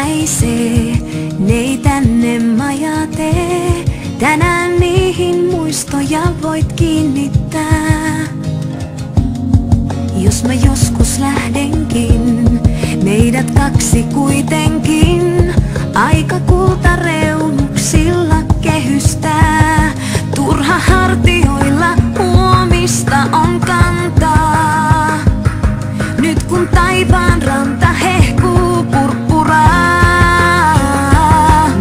läpäisee, ne ei tänne majatee. Tänään niihin muistoja voit kiinnittää. Jos mä joskus lähdenkin, meidät kaksi kuitenkin, aika kultareunuksilla kehystää. Turha hartioilla huomista on kantaa. Nyt kun taivaan ranta hehkuu purppuraa.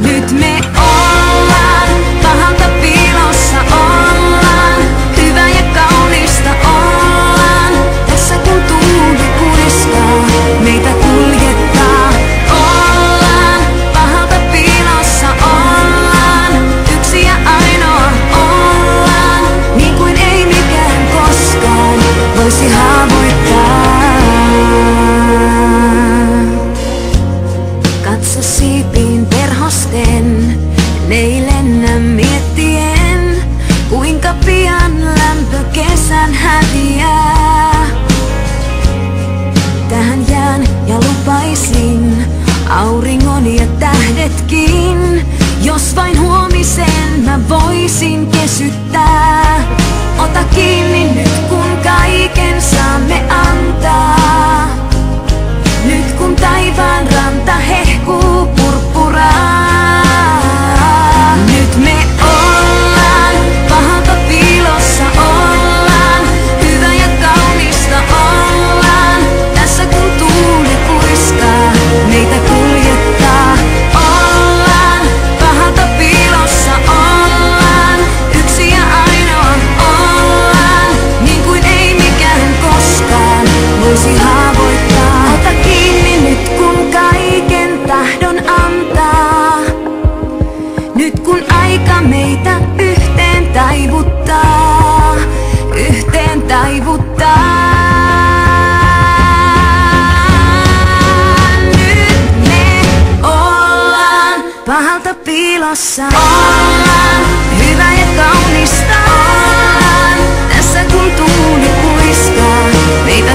Nyt me ollaan, pahalta piilossa ollaan, hyvä ja kaunista ollaan. Tässä kun tuuli kuiskaa, meitä kuljettaa. Ollaan, pahalta piilossa ollaan, yksi ja ainoa ollaan. Niin kuin ei mikään koskaan voisi haavoittaa. Katso siipiin perhosten, ne ei lennä miettien, kuinka pian lämpö kesän häviää. Tähän jään ja lupaisin auringon ja tähdetkin, jos vain huomiseen mä voisin kesyttää. Ota kiinni nyt kun kaiken saamme antaa. Nyt kun taivaan ranta hehkuu purppuraa. Nyt me ollaan, pahalta piilossa ollaan, hyvä ja kaunista ollaan. Tässä kun tuuli kuiskaa, meitä kuljettaa. Ollaan, pahalta piilossa ollaan, yksi ja ainoa ollaan. Niin kuin ei mikään koskaan voisi haavoittaa. Ota kiinni nyt kun kaiken tahdon antaa. Nyt kun aika meitä yhteen taivuttaa, yhteen taivuttaa. Nyt me ollaan, pahalta piilossa ollaan, hyvä ja kaunista ollaan. Tässä kun tuuli kuiskaa, meitä